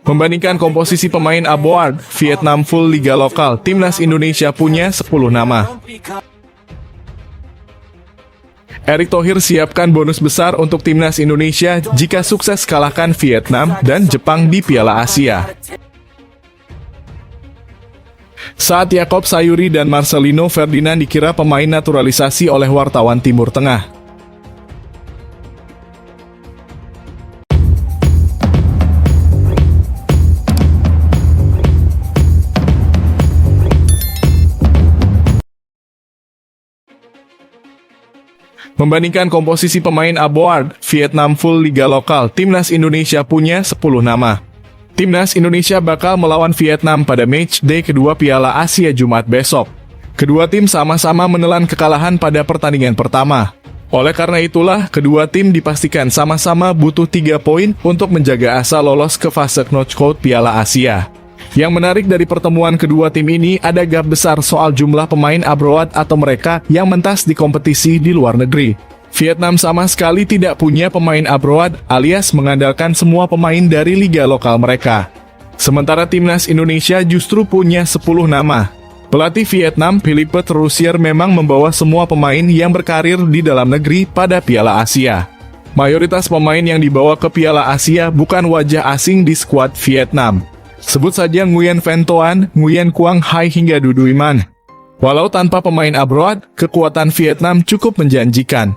Membandingkan komposisi pemain aboard, Vietnam full liga lokal, timnas Indonesia punya 10 nama. Erick Thohir siapkan bonus besar untuk timnas Indonesia jika sukses kalahkan Vietnam dan Jepang di Piala Asia. Saat Yaakob Sayuri dan Marcelino Ferdinand dikira pemain naturalisasi oleh wartawan Timur Tengah. Membandingkan komposisi pemain aboard, Vietnam full liga lokal, timnas Indonesia punya 10 nama. Timnas Indonesia bakal melawan Vietnam pada match day kedua Piala Asia Jumat besok. Kedua tim sama-sama menelan kekalahan pada pertandingan pertama. Oleh karena itulah, kedua tim dipastikan sama-sama butuh 3 poin untuk menjaga asa lolos ke fase knockout Piala Asia. Yang menarik dari pertemuan kedua tim ini ada gap besar soal jumlah pemain abroad atau mereka yang mentas di kompetisi di luar negeri. Vietnam sama sekali tidak punya pemain abroad alias mengandalkan semua pemain dari liga lokal mereka. Sementara timnas Indonesia justru punya 10 nama. Pelatih Vietnam, Philippe Troussier memang membawa semua pemain yang berkarir di dalam negeri pada Piala Asia. Mayoritas pemain yang dibawa ke Piala Asia bukan wajah asing di skuad Vietnam. Sebut saja Nguyen Van Toan, Nguyen Quang Hai hingga Du Duy Man. Walau tanpa pemain abroad, kekuatan Vietnam cukup menjanjikan.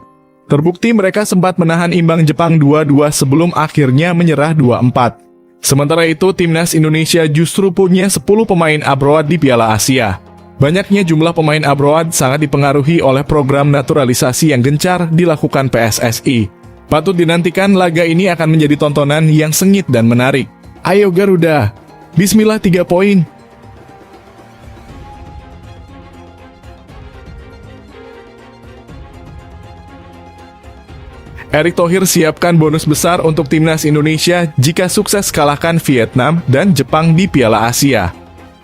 Terbukti mereka sempat menahan imbang Jepang 2-2 sebelum akhirnya menyerah 2-4. Sementara itu, timnas Indonesia justru punya 10 pemain abroad di Piala Asia. Banyaknya jumlah pemain abroad sangat dipengaruhi oleh program naturalisasi yang gencar dilakukan PSSI. Patut dinantikan laga ini akan menjadi tontonan yang sengit dan menarik. Ayo Garuda! Bismillah 3 poin. Erick Thohir siapkan bonus besar untuk timnas Indonesia jika sukses kalahkan Vietnam dan Jepang di Piala Asia.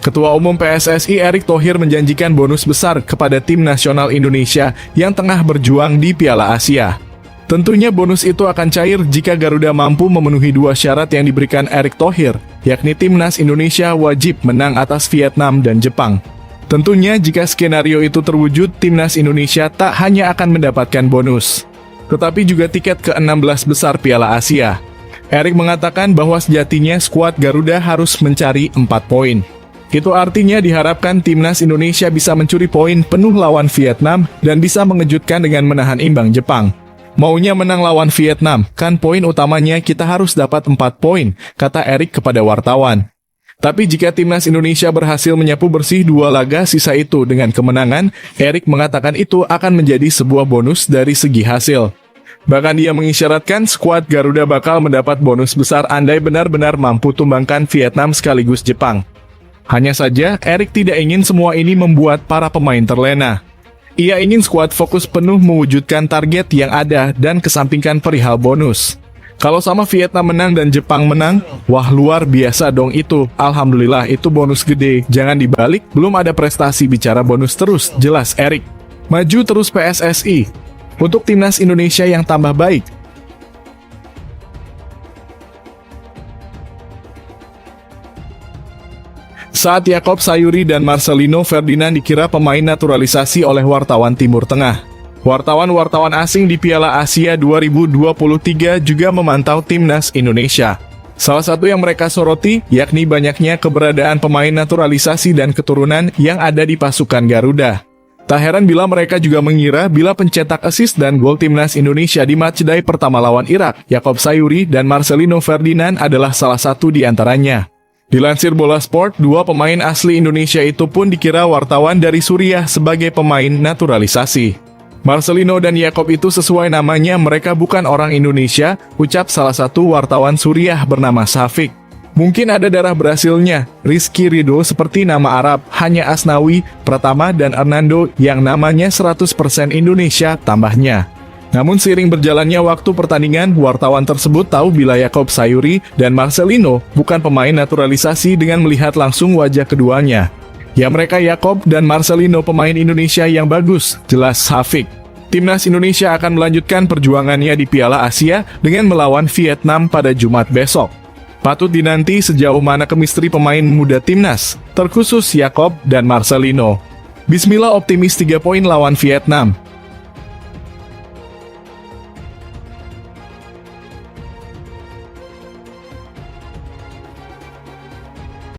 Ketua Umum PSSI Erick Thohir menjanjikan bonus besar kepada tim nasional Indonesia yang tengah berjuang di Piala Asia. Tentunya bonus itu akan cair jika Garuda mampu memenuhi 2 syarat yang diberikan Erick Thohir, yakni timnas Indonesia wajib menang atas Vietnam dan Jepang. Tentunya jika skenario itu terwujud, timnas Indonesia tak hanya akan mendapatkan bonus, tetapi juga tiket ke 16 besar Piala Asia. Erick mengatakan bahwa sejatinya skuad Garuda harus mencari 4 poin. Itu artinya diharapkan timnas Indonesia bisa mencuri poin penuh lawan Vietnam dan bisa mengejutkan dengan menahan imbang Jepang. Maunya menang lawan Vietnam, kan poin utamanya kita harus dapat 4 poin, kata Erick kepada wartawan. Tapi jika timnas Indonesia berhasil menyapu bersih 2 laga sisa itu dengan kemenangan, Erick mengatakan itu akan menjadi sebuah bonus dari segi hasil. Bahkan dia mengisyaratkan skuad Garuda bakal mendapat bonus besar andai benar-benar mampu tumbangkan Vietnam sekaligus Jepang. Hanya saja, Erick tidak ingin semua ini membuat para pemain terlena. Ia ingin skuad fokus penuh mewujudkan target yang ada dan kesampingkan perihal bonus. Kalau sama Vietnam menang dan Jepang menang, wah luar biasa dong itu. Alhamdulillah itu bonus gede, jangan dibalik, belum ada prestasi bicara bonus terus, jelas Erick. Maju terus PSSI. Untuk timnas Indonesia yang tambah baik. Saat Yaakob Sayuri dan Marcelino Ferdinand dikira pemain naturalisasi oleh wartawan Timur Tengah. Wartawan-wartawan asing di Piala Asia 2023 juga memantau timnas Indonesia. Salah satu yang mereka soroti, yakni banyaknya keberadaan pemain naturalisasi dan keturunan yang ada di pasukan Garuda. Tak heran bila mereka juga mengira bila pencetak assist dan gol timnas Indonesia di matchday pertama lawan Irak, Yaakob Sayuri dan Marcelino Ferdinand adalah salah satu di antaranya. Dilansir Bola Sport, 2 pemain asli Indonesia itu pun dikira wartawan dari Suriah sebagai pemain naturalisasi. Marcelino dan Yaakob itu sesuai namanya, mereka bukan orang Indonesia, ucap salah satu wartawan Suriah bernama Safik. Mungkin ada darah Brasilnya, Rizky Ridho seperti nama Arab, hanya Asnawi, Pratama dan Hernando yang namanya 100% Indonesia, tambahnya. Namun seiring berjalannya waktu pertandingan, wartawan tersebut tahu bila Yaakob Sayuri dan Marcelino bukan pemain naturalisasi dengan melihat langsung wajah keduanya. Ya mereka Yaakob dan Marcelino pemain Indonesia yang bagus, jelas Hafik. Timnas Indonesia akan melanjutkan perjuangannya di Piala Asia dengan melawan Vietnam pada Jumat besok. Patut dinanti sejauh mana kemistri pemain muda timnas, terkhusus Yakob dan Marcelino. Bismillah optimis 3 poin lawan Vietnam.